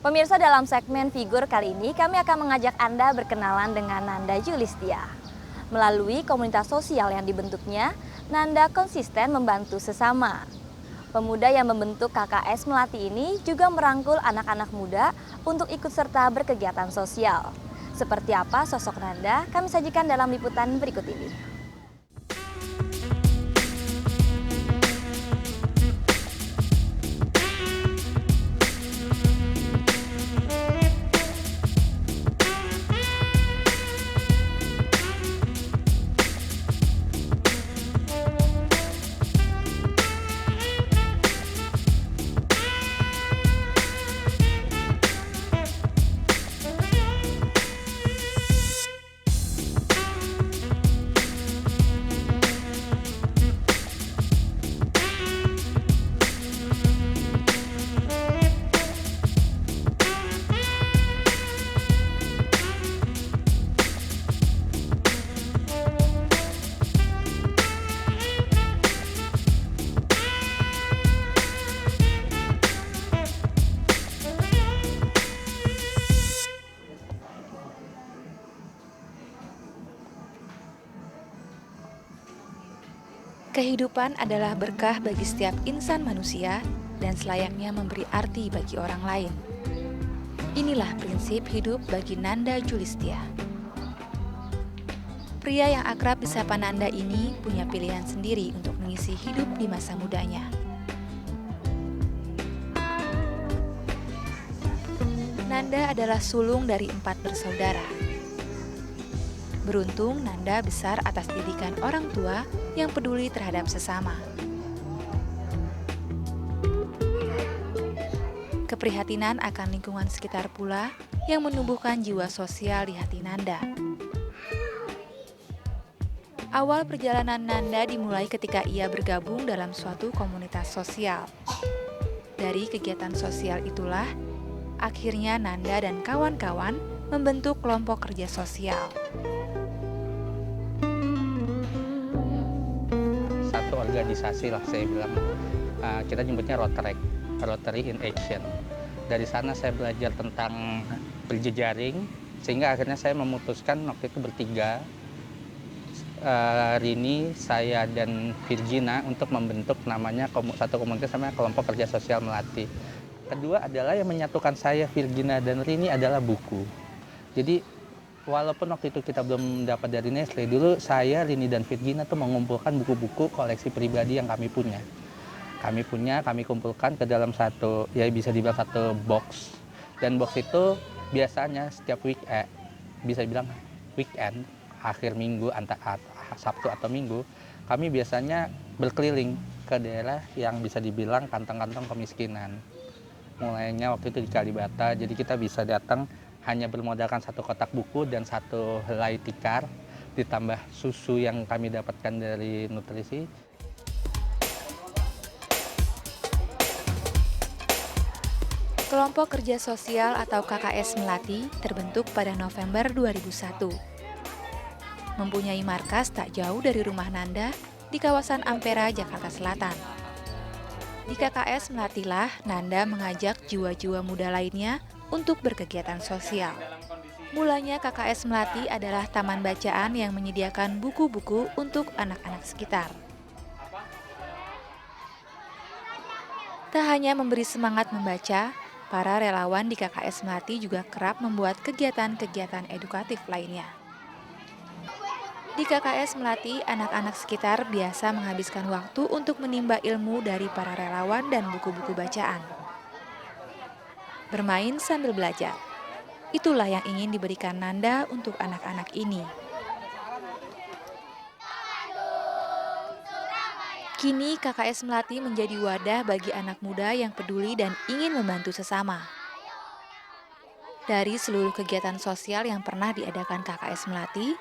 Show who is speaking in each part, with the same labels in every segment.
Speaker 1: Pemirsa, dalam segmen figur kali ini kami akan mengajak Anda berkenalan dengan Nanda Julistia. Melalui komunitas sosial yang dibentuknya, Nanda konsisten membantu sesama. Pemuda yang membentuk KKS Melati ini juga merangkul anak-anak muda untuk ikut serta berkegiatan sosial. Seperti apa sosok Nanda? Kami sajikan dalam liputan berikut ini.
Speaker 2: Kehidupan adalah berkah bagi setiap insan manusia dan selayaknya memberi arti bagi orang lain. Inilah prinsip hidup bagi Nanda Julistia. Pria yang akrab disapa Nanda ini punya pilihan sendiri untuk mengisi hidup di masa mudanya. Nanda adalah sulung dari 4 bersaudara. Beruntung Nanda besar atas didikan orang tua yang peduli terhadap sesama. Keprihatinan akan lingkungan sekitar pula yang menumbuhkan jiwa sosial di hati Nanda. Awal perjalanan Nanda dimulai ketika ia bergabung dalam suatu komunitas sosial. Dari kegiatan sosial itulah, akhirnya Nanda dan kawan-kawan membentuk kelompok kerja sosial.
Speaker 3: Satu organisasi lah saya bilang, kita nyebutnya Rotary in Action. Dari sana saya belajar tentang berjejaring, sehingga akhirnya saya memutuskan waktu itu bertiga, Rini, saya dan Virgina, untuk membentuk namanya satu komunitas namanya Kelompok Kerja Sosial Melati. Kedua adalah yang menyatukan saya, Virgina dan Rini adalah buku. Jadi walaupun waktu itu kita belum dapat dari Nestle, dulu saya, Rini, dan Virgina tuh mengumpulkan buku-buku koleksi pribadi yang kami punya. Kami kumpulkan ke dalam satu, ya bisa dibilang satu box. Dan box itu biasanya setiap bisa dibilang weekend, akhir minggu, antara Sabtu atau Minggu, kami biasanya berkeliling ke daerah yang bisa dibilang kantong-kantong kemiskinan. Mulainya waktu itu di Kalibata, jadi kita bisa datang hanya bermodalkan satu kotak buku dan satu helai tikar, ditambah susu yang kami dapatkan dari nutrisi.
Speaker 2: Kelompok Kerja Sosial atau KKS Melati terbentuk pada November 2001. Mempunyai markas tak jauh dari rumah Nanda di kawasan Ampera, Jakarta Selatan. Di KKS Melatilah Nanda mengajak jiwa-jiwa muda lainnya untuk berkegiatan sosial. Mulanya KKS Melati adalah taman bacaan yang menyediakan buku-buku untuk anak-anak sekitar. Tak hanya memberi semangat membaca, para relawan di KKS Melati juga kerap membuat kegiatan-kegiatan edukatif lainnya. Di KKS Melati, anak-anak sekitar biasa menghabiskan waktu untuk menimba ilmu dari para relawan dan buku-buku bacaan. Bermain sambil belajar. Itulah yang ingin diberikan Nanda untuk anak-anak ini. Kini KKS Melati menjadi wadah bagi anak muda yang peduli dan ingin membantu sesama. Dari seluruh kegiatan sosial yang pernah diadakan KKS Melati,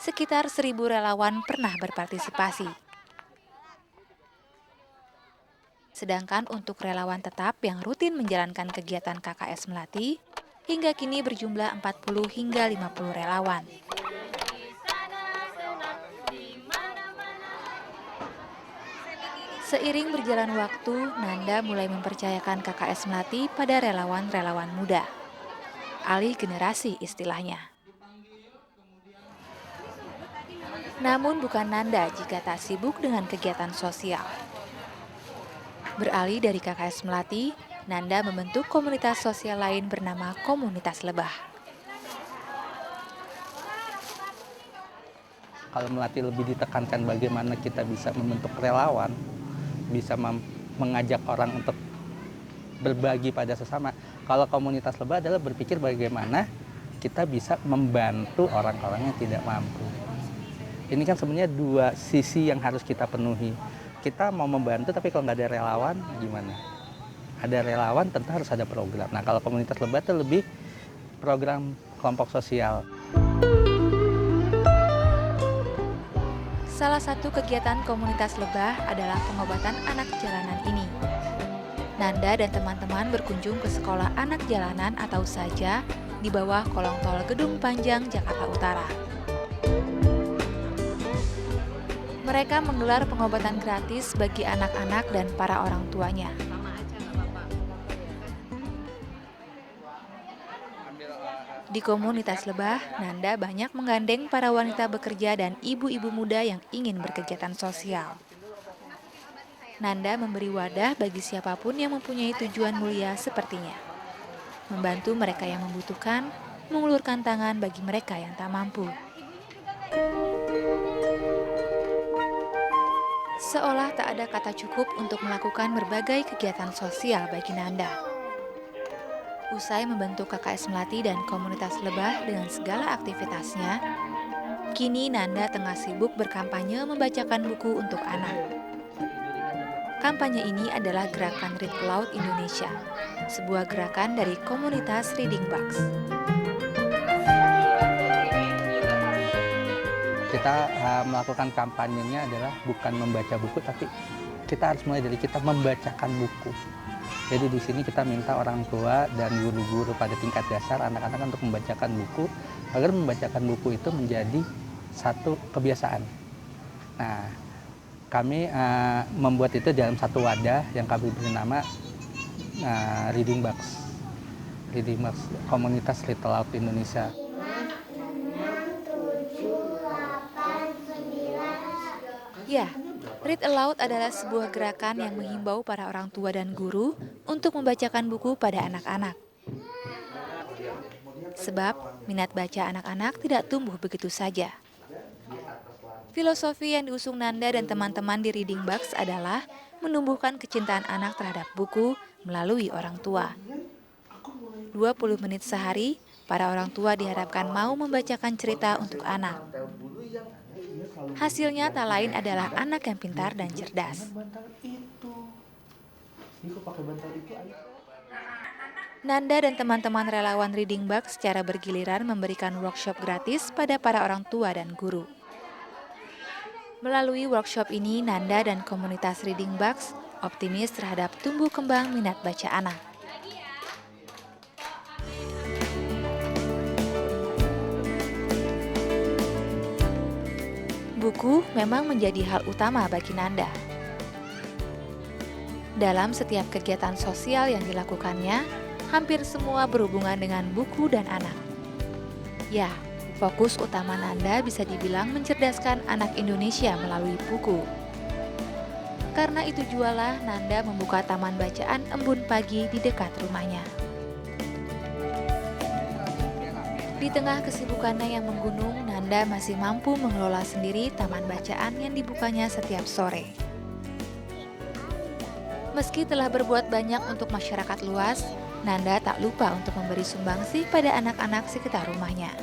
Speaker 2: sekitar 1.000 relawan pernah berpartisipasi. Sedangkan untuk relawan tetap yang rutin menjalankan kegiatan KKS Melati, hingga kini berjumlah 40 hingga 50 relawan. Seiring berjalan waktu, Nanda mulai mempercayakan KKS Melati pada relawan-relawan muda. Alih generasi istilahnya. Namun bukan Nanda jika tak sibuk dengan kegiatan sosial. Beralih dari KKS Melati, Nanda membentuk komunitas sosial lain bernama Komunitas Lebah.
Speaker 3: Kalau Melati lebih ditekankan bagaimana kita bisa membentuk relawan, bisa mengajak orang untuk berbagi pada sesama. Kalau komunitas lebah adalah berpikir bagaimana kita bisa membantu orang-orang yang tidak mampu. Ini kan sebenarnya dua sisi yang harus kita penuhi. Kita mau membantu tapi kalau nggak ada relawan gimana? Ada relawan tentu harus ada program. Nah kalau komunitas lebah itu lebih program kelompok sosial.
Speaker 2: Salah satu kegiatan komunitas lebah adalah pengobatan anak jalanan ini. Nanda dan teman-teman berkunjung ke sekolah anak jalanan atau saja di bawah kolong tol Gedung Panjang, Jakarta Utara. Mereka menggelar pengobatan gratis bagi anak-anak dan para orang tuanya. Di komunitas lebah, Nanda banyak menggandeng para wanita bekerja dan ibu-ibu muda yang ingin berkegiatan sosial. Nanda memberi wadah bagi siapapun yang mempunyai tujuan mulia sepertinya. Membantu mereka yang membutuhkan, mengulurkan tangan bagi mereka yang tak mampu. Seolah tak ada kata cukup untuk melakukan berbagai kegiatan sosial bagi Nanda. Usai membentuk KKS Melati dan komunitas lebah dengan segala aktivitasnya, kini Nanda tengah sibuk berkampanye membacakan buku untuk anak. Kampanye ini adalah gerakan Read Aloud Indonesia, sebuah gerakan dari komunitas Reading Box.
Speaker 3: Kita melakukan kampanyenya adalah bukan membaca buku, tapi kita harus mulai dari kita membacakan buku. Jadi di sini kita minta orang tua dan guru-guru pada tingkat dasar anak-anak untuk membacakan buku, agar membacakan buku itu menjadi satu kebiasaan. Nah, kami membuat itu dalam satu wadah yang kami beri nama Reading Box. Reading Box Komunitas Read Aloud Indonesia.
Speaker 2: Ya, Read Aloud adalah sebuah gerakan yang menghimbau para orang tua dan guru untuk membacakan buku pada anak-anak. Sebab minat baca anak-anak tidak tumbuh begitu saja. Filosofi yang diusung Nanda dan teman-teman di Reading Box adalah menumbuhkan kecintaan anak terhadap buku melalui orang tua. 20 menit sehari, para orang tua diharapkan mau membacakan cerita untuk anak. Hasilnya tak lain adalah anak yang pintar dan cerdas. Nanda dan teman-teman relawan Reading Box secara bergiliran memberikan workshop gratis pada para orang tua dan guru. Melalui workshop ini, Nanda dan komunitas Reading Box optimis terhadap tumbuh kembang minat baca anak. Buku memang menjadi hal utama bagi Nanda. Dalam setiap kegiatan sosial yang dilakukannya, hampir semua berhubungan dengan buku dan anak. Ya, fokus utama Nanda bisa dibilang mencerdaskan anak Indonesia melalui buku. Karena itu jualah Nanda membuka taman bacaan Embun Pagi di dekat rumahnya. Di tengah kesibukannya yang menggunung, Nanda masih mampu mengelola sendiri taman bacaan yang dibukanya setiap sore. Meski telah berbuat banyak untuk masyarakat luas, Nanda tak lupa untuk memberi sumbangsih pada anak-anak sekitar rumahnya.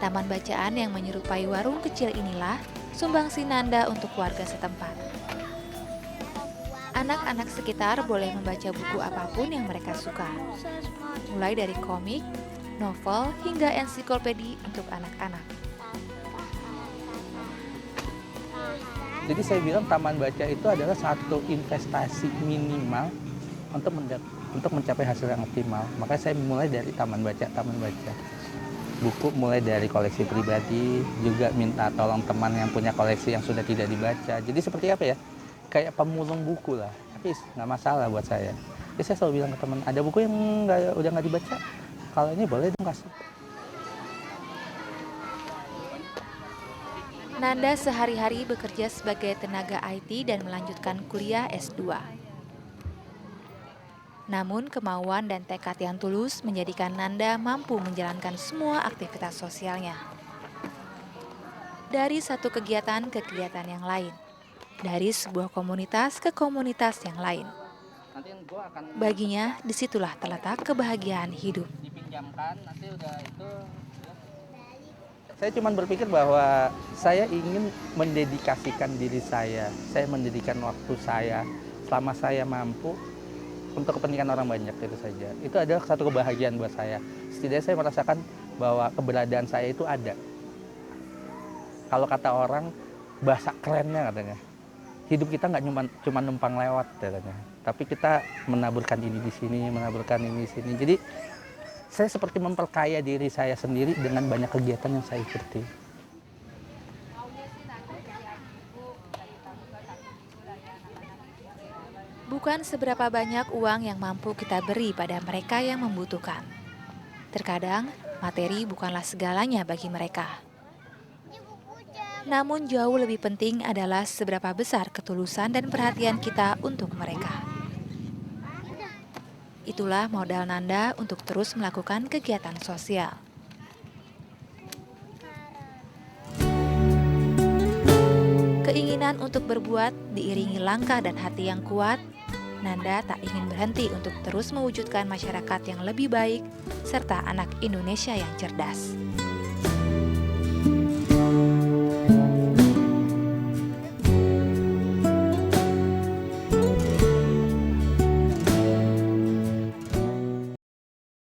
Speaker 2: Taman bacaan yang menyerupai warung kecil inilah sumbangsih Nanda untuk warga setempat. Anak-anak sekitar boleh membaca buku apapun yang mereka suka, mulai dari komik, novel, hingga ensiklopedi untuk anak-anak.
Speaker 3: Jadi saya bilang taman baca itu adalah satu investasi minimal untuk mencapai hasil yang optimal. Makanya saya mulai dari taman baca. buku mulai dari koleksi pribadi, juga minta tolong teman yang punya koleksi yang sudah tidak dibaca. Jadi seperti apa ya? Kayak pemulung buku lah, tapi nggak masalah buat saya. Jadi saya selalu bilang ke teman, ada buku yang udah nggak dibaca, kalau ini boleh dong kasih.
Speaker 2: Nanda sehari-hari bekerja sebagai tenaga IT dan melanjutkan kuliah S2. Namun kemauan dan tekad yang tulus menjadikan Nanda mampu menjalankan semua aktivitas sosialnya. Dari satu kegiatan ke kegiatan yang lain, dari sebuah komunitas ke komunitas yang lain. Baginya, disitulah terletak kebahagiaan hidup.
Speaker 3: Dipinjamkan, nanti udah itu. Saya cuma berpikir bahwa saya ingin mendedikasikan diri saya mendedikasikan waktu saya, selama saya mampu, untuk kepentingan orang banyak, itu saja. Itu adalah satu kebahagiaan buat saya. Setidaknya saya merasakan bahwa keberadaan saya itu ada. Kalau kata orang, bahasa kerennya katanya, hidup kita nggak cuma numpang lewat katanya, tapi kita menaburkan ini di sini, menaburkan ini di sini. Jadi saya seperti memperkaya diri saya sendiri dengan banyak kegiatan yang saya ikuti.
Speaker 2: Bukan seberapa banyak uang yang mampu kita beri pada mereka yang membutuhkan. Terkadang, materi bukanlah segalanya bagi mereka. Namun jauh lebih penting adalah seberapa besar ketulusan dan perhatian kita untuk mereka. Itulah modal Nanda untuk terus melakukan kegiatan sosial. Keinginan untuk berbuat diiringi langkah dan hati yang kuat, Nanda tak ingin berhenti untuk terus mewujudkan masyarakat yang lebih baik serta anak Indonesia yang cerdas.